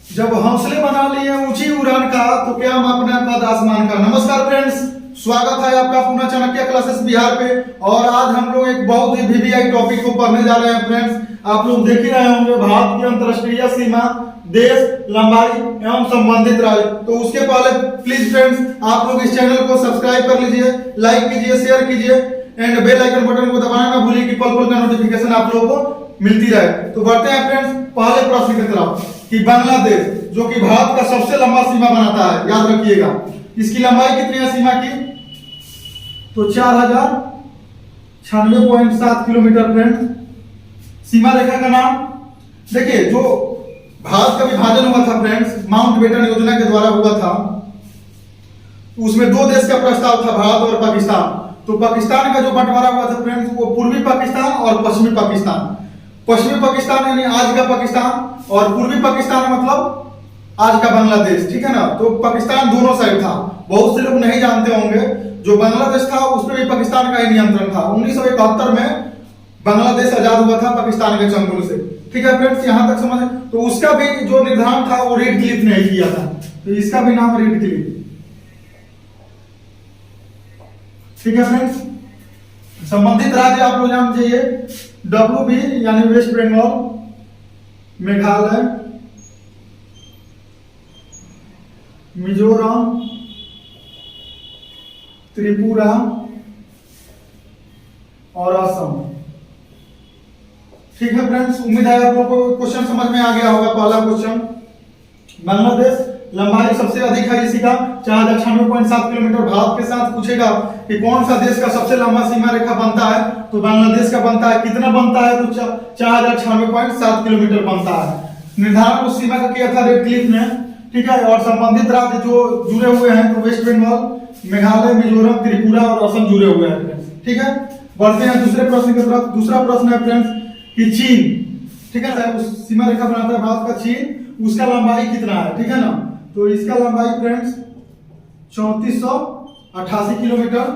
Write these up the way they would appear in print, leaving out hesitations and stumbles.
जब हौसले बना लिए ऊंची उड़ान का तो क्या मापना कद आसमान का। नमस्कार फ्रेंड्स, स्वागत है आपका पुनः चाणक्य क्लासेस बिहार पे। और आज हम लोग एक बहुत ही वीवीआई टॉपिक को पढ़ने जा रहे हैं फ्रेंड्स। आप लोग देख ही रहे होंगे भारत की अंतरराष्ट्रीय सीमा, देश, लंबाई एवं संबंधित राज्य। तो उसके पहले प्लीज फ्रेंड्स आप लोग इस चैनल को सब्सक्राइब कर लीजिए, लाइक कीजिए, शेयर कीजिए एंड बेल आइकन बटन को दबाना ना भूलिए कि पल पल का नोटिफिकेशन आप लोगों को मिलती रहे। तो बढ़ते हैं फ्रेंड्स पहले प्रश्न की तरफ कि बांग्लादेश जो कि भारत का सबसे लंबा सीमा बनाता है, याद रखिएगा इसकी लंबाई कितनी है सीमा की, तो 4096.7 किलोमीटर फ्रेंड्स। सीमा रेखा का नाम देखिए, जो भारत का विभाजन हुआ था फ्रेंड्स माउंटबेटन योजना के द्वारा हुआ था, उसमें दो देश का प्रस्ताव था, भारत और पाकिस्तान। तो पाकिस्तान का जो बंटवारा हुआ था फ्रेंड्स वो पूर्वी पाकिस्तान और पश्चिमी पाकिस्तान। पश्चिमी पाकिस्तान यानी आज का पाकिस्तान और पूर्वी पाकिस्तान मतलब आज का बांग्लादेश, ठीक है ना। तो पाकिस्तान दोनों साइड था। बहुत से लोग नहीं जानते होंगे जो बांग्लादेश था उस पर भी पाकिस्तान का ही नियंत्रण था। 1971 में बांग्लादेश आजाद हुआ था पाकिस्तान के चंगुल से, ठीक है फ्रेंड्स, यहां तक समझ। तो उसका भी जो निर्धारण था वो रेड क्लिफ ने किया था, तो इसका भी नाम रेड क्लिफ, ठीक है फ्रेंड्स। संबंधित राज्य आप लोग जान जाइए, WB यानी वेस्ट बंगाल, मेघालय, मिजोरम, त्रिपुरा और असम, ठीक है फ्रेंड्स। उम्मीद है आप लोगों को क्वेश्चन समझ में आ गया होगा। पहला क्वेश्चन, बांग्लादेश लंबाई सबसे अधिक है इसी का 4096.7 किलोमीटर। भारत के साथ पूछेगा कि कौन सा देश का सबसे लंबा सीमा रेखा बनता है, तो बांग्लादेश का बनता है। कितना बनता है, तो 4096.7 किलोमीटर बनता है। निर्धारण उस सीमा का किया था रेड क्लिफ ने, ठीक है। और संबंधित राज्य जो जुड़े हुए हैं तो वेस्ट बंगाल, मेघालय, मिजोरम, त्रिपुरा और असम जुड़े हुए हैं, ठीक है। बढ़ते हैं दूसरे प्रश्न की तरफ। दूसरा प्रश्न है फ्रेंड्स कि चीन, ठीक है, उस सीमा रेखा बनाता है भारत का चीन, उसका लंबाई कितना है, ठीक है ना। तो इसका लंबाई फ्रेंड्स 3488 किलोमीटर।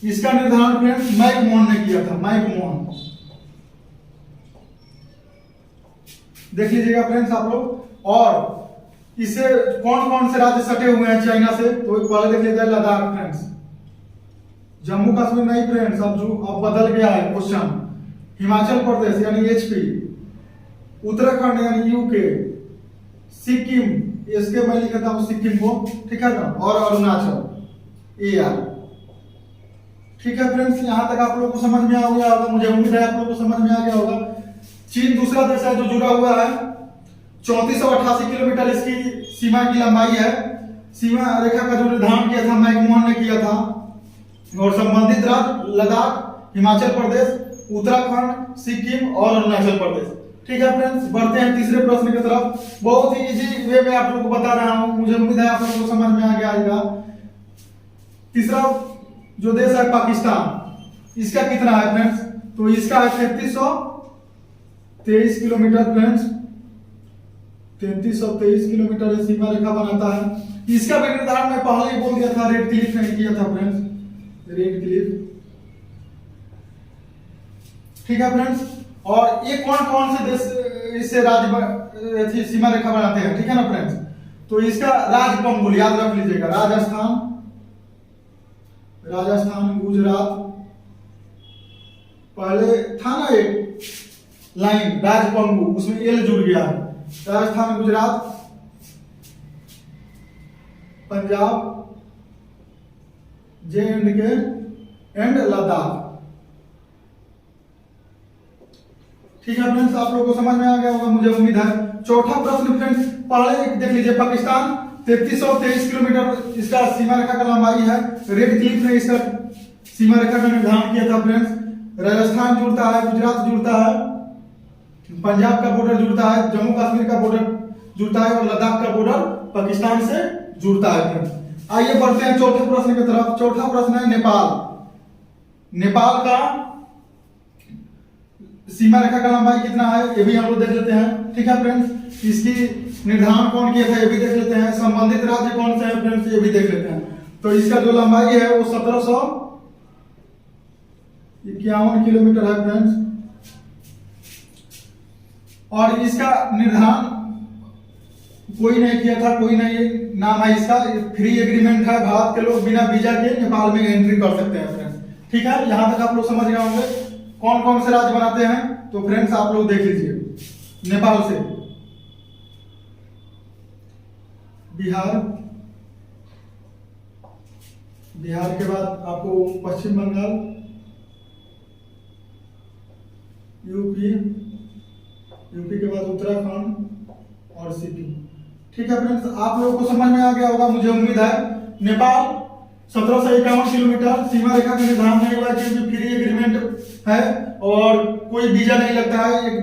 इसका निर्धारण फ्रेंड्स मैक मोहन ने किया था, मैक मोहन, देख लीजिएगा फ्रेंड्स आप लोग। और इसे कौन कौन से राज्य सटे हुए हैं चाइना से, तो पहले देख लीजिए लद्दाख फ्रेंड्स, जम्मू कश्मीर नहीं फ्रेंड्स, अब बदल गया है क्वेश्चन। हिमाचल प्रदेश यानी HP, उत्तराखंड यानी UK, सिक्किम, इसके मैं लिखता हूं सिक्किम को, ठीक है ना, और अरुणाचल AR, ठीक है फ्रेंड्स। यहां तक आप लोगों को समझ में आ गया होगा, मुझे उम्मीद है आप लोगों को समझ में आ गया होगा। चीन दूसरा देश है जो जुड़ा हुआ है, 3488 किलोमीटर इसकी सीमा की लंबाई है। सीमा रेखा का जो निर्धारण किया था मैकमोहन ने किया था। और संबंधित राज्य लद्दाख, हिमाचल प्रदेश, उत्तराखंड, सिक्किम और अरुणाचल प्रदेश, ठीक है फ्रेंड्स। बढ़ते हैं तीसरे प्रश्न की तरफ। बहुत ही इजी वे में आप लोगों को बता रहा हूं, मुझे उम्मीद है आप लोगों को समझ में आ गया होगा। तीसरा जो देश है पाकिस्तान, इसका कितना है फ्रेंड्स, तो इसका है 3323 किलोमीटर फ्रेंड्स। 3323 किलोमीटर सीमा रेखा बनाता है। इसका भी निर्धारण मैं पहले ही बोल दिया था, रेड क्लिफ ने किया था फ्रेंड्स, रेड क्लिफ, ठीक है फ्रेंड्स। और ये कौन कौन से देश इससे राज्य सीमा रेखा बनाते हैं, ठीक है ना फ्रेंड्स। तो इसका राजपंगुल याद रख लीजिएगा, राजस्थान, गुजरात, पहले था ना एक लाइन राजपंगु, उसमें एल जुड़ गया है। राजस्थान, गुजरात, पंजाब, J&K एंड लद्दाख, ठीक है फ्रेंड्स। आप लोगों को समझ में आ गया होगा, मुझे उम्मीद है। चौथा प्रश्न फ्रेंड्स पहले देख लीजिए, पाकिस्तान 3323 किलोमीटर इसका सीमा रेखा का लंबाई है। रेड क्लिफ ने इसका सीमा रेखा का निर्धारण किया था फ्रेंड्स। राजस्थान जुड़ता है, गुजरात जुड़ता है, पंजाब का बॉर्डर जुड़ता है, जम्मू कश्मीर का बॉर्डर जुड़ता है और लद्दाख का बॉर्डर पाकिस्तान से जुड़ता है फ्रेंड्स। आइए बढ़ते हैं चौथे प्रश्न की तरफ। चौथा प्रश्न है नेपाल। नेपाल का सीमा रेखा का लंबाई कितना है, ये भी हम लोग देख लेते हैं, ठीक है फ्रेंड्स। इसकी निर्धारण कौन किया था ये भी देख लेते हैं। संबंधित राज्य कौन से हैं फ्रेंड्स ये भी देख लेते हैं। तो इसका जो लंबाई है वो 1751 किलोमीटर है फ्रेंड्स। और इसका निर्धारण कोई नहीं किया था, कोई नहीं नाम है इसका, फ्री एग्रीमेंट है। भारत के लोग बिना वीजा के नेपाल में एंट्री कर सकते हैं फ्रेंड्स। ठीक है, यहां तक आप लोग समझ गए होंगे कौन कौन से राज्य बनाते हैं। तो फ्रेंड्स आप लोग देख लीजिए, नेपाल से बिहार, बिहार के बाद आपको पश्चिम बंगाल, यूपी, यूपी के बाद उत्तराखंड और सिक्किम। ठीक है फ्रेंड्स, आप लोगों को समझ में आ गया होगा मुझे उम्मीद है। नेपाल 1751 किलोमीटर, सीमा रेखा का निर्धारण नहीं हुआ क्योंकि फ्री एग्रीमेंट है और कोई वीजा नहीं लगता है, एक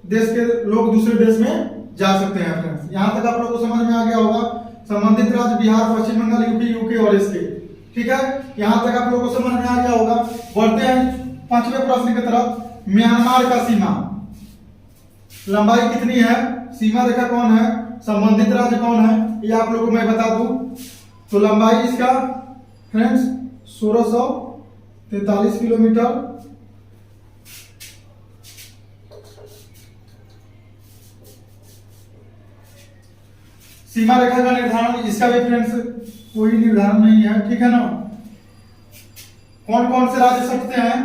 देश के लोग दूसरे देश में जा सकते हैं फ्रेंड्स। यहां तक आप लोगों को समझ में आ गया होगा। संबंधित राज्य बिहार, पश्चिम बंगाल, यूपी, यूके और एसके। ठीक है, यहां तक आप लोगों को समझ में आ गया होगा। बढ़ते हैं 5वें प्रश्न की तरफ। म्यांमार का सीमा लंबाई कितनी है, सीमा रेखा कौन है, संबंधित राज्य कौन है, ये आप लोगों को मैं बता दूं। तो लंबाई इसका फ्रेंड्स 1643 किलोमीटर। सीमा रेखा का निर्धारण इसका भी फ्रेंड्स कोई निर्धारण नहीं है। ठीक है ना। कौन कौन से राज्य सटते हैं,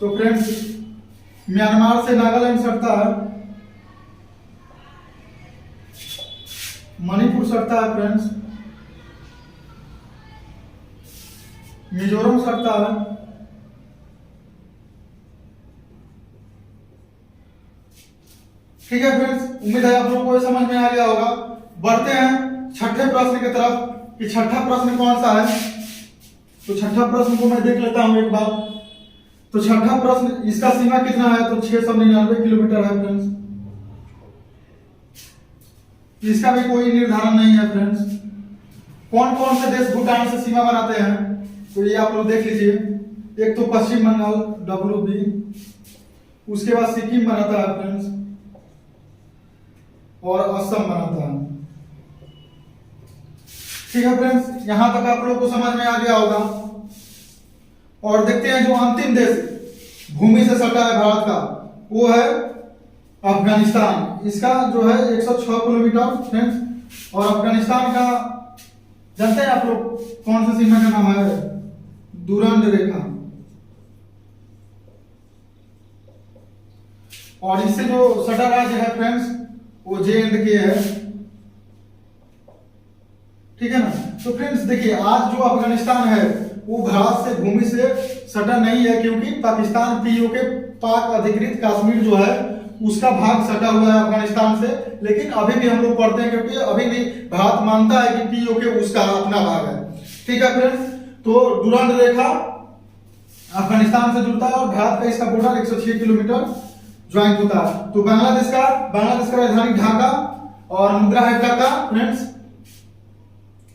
तो फ्रेंड्स म्यांमार से नागालैंड सटता है, मणिपुर सटता है फ्रेंड्स, मिजोरम सटता है, ठीक है फ्रेंड्स। उम्मीद है आप लोगों को समझ में आ गया होगा। बढ़ते हैं छठे प्रश्न की तरफ कि छठा प्रश्न कौन सा है। तो छठा प्रश्न को मैं देख लेता हूं एक बार। तो छठा प्रश्न, इसका सीमा कितना है, तो 699 किलोमीटर है फ्रेंड्स। इसका भी कोई निर्धारण नहीं है फ्रेंड्स। कौन कौन से देश भूटान से सीमा बनाते हैं, तो ये आप लोग देख लीजिए। एक तो पश्चिम बंगाल WB, उसके बाद सिक्किम बनाता है फ्रेंड्स और असम बनाता है। ठीक है फ्रेंड्स, यहां तक आप लोगों को समझ में आ गया होगा। और देखते हैं जो अंतिम देश भूमि से सटा है भारत का, वो है अफगानिस्तान। इसका जो है 106 किलोमीटर फ्रेंड्स। और अफगानिस्तान का जानते हैं आप लोग कौन सा सीमा का नाम है, दुरंड रेखा। और इससे जो सटा राज्य है फ्रेंड्स वो JNK है। ठीक है ना। तो फ्रेंड्स देखिए, आज जो अफगानिस्तान है वो भारत से भूमि से सटा नहीं है क्योंकि पाकिस्तान POK पाक अधिकृत कश्मीर जो है उसका भाग सटा हुआ है अफगानिस्तान से। लेकिन अभी भी हम लोग पढ़ते हैं क्योंकि अभी भी भारत मानता है कि POK उसका अपना भाग है। ठीक है फ्रेंड्स, तो दुरंड रेखा अफगानिस्तान से जुड़ता है और भारत का इसका बॉर्डर 106 किलोमीटर ज्वाइंट होता है। तो बांग्लादेश का राजधानी ढाका और मुद्रा है टका फ्रेंड्स।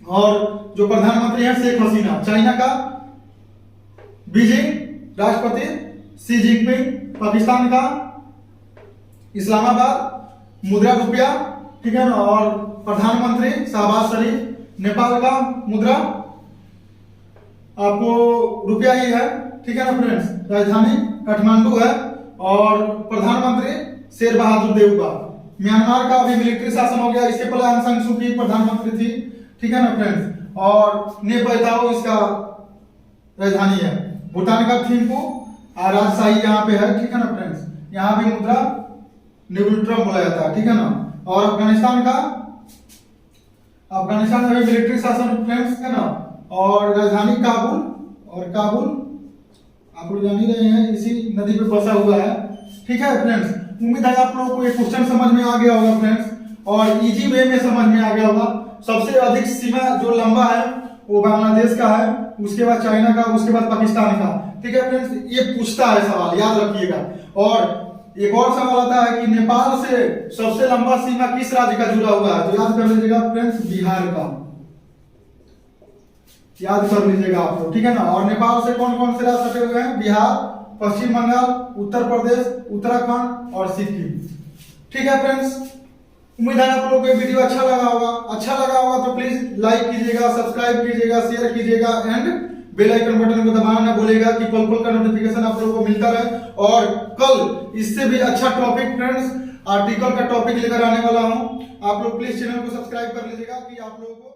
और जो प्रधानमंत्री है शेख हसीना। चाइना का बीजिंग, राष्ट्रपति शी जिनपिंग। पाकिस्तान का इस्लामाबाद, मुद्रा रुपया। ठीक है ना। और प्रधानमंत्री शहबाज शरीफ। नेपाल का मुद्रा आपको रुपया ही है। ठीक है ना फ्रेंड्स। राजधानी काठमांडू है और प्रधानमंत्री शेर बहादुर देउबा। म्यांमार का अभी मिलिट्री शासन हो गया, इसके पहले आंग सान सू की प्रधानमंत्री थी। ठीक है ना फ्रेंड्स। और नेपैताओ इसका राजधानी है। भूटान का थिम्पू और राजशाही यहाँ पे है। ठीक है ना फ्रेंड्स। यहाँ भी मुद्रा निगुल्ट्रम बोला जाता है। ठीक है ना। और अफगानिस्तान में भी मिलिट्री शासन फ्रेंड्स है ना। और राजधानी काबुल। और काबुल आप लोग जान ही रहे हैं, इसी नदी पे बसा हुआ है। ठीक है फ्रेंड्स, उम्मीद है आप लोगों को ये क्वेश्चन समझ में आ गया होगा फ्रेंड्स, और इजी वे में समझ में आ गया होगा। सबसे अधिक सीमा जो लंबा है वो बांग्लादेश का है, उसके बाद चाइना का, उसके बाद पाकिस्तान का। ठीक है फ्रेंड्स, ये पूछता है सवाल, याद रखिएगा। और एक और सवाल आता है कि नेपाल से सबसे लंबा सीमा किस राज्य का जुड़ा हुआ है, तो याद कर लीजिएगा फ्रेंड्स, बिहार का। याद कर लीजिएगा आप लोग। ठीक है ना। और नेपाल से कौन कौन से राज्य सटे हुए हैं, बिहार, पश्चिम बंगाल, उत्तर प्रदेश, उत्तराखंड और सिक्किम। ठीक है फ्रेंड्स, उम्मीद है आप लोगों को वीडियो अच्छा लगा होगा तो प्लीज लाइक कीजिएगा, सब्सक्राइब कीजिएगा, शेयर कीजिएगा एंड बेल आइकन बटन को दबाना ना भूलिएगा कि पल पल का नोटिफिकेशन आप लोगों को मिलता रहे। और कल इससे भी अच्छा टॉपिक फ्रेंड्स आर्टिकल का टॉपिक लेकर आने वाला हूं। आप लोग प्लीज चैनल को सब्सक्राइब कर लीजिएगा कि आप लोगों को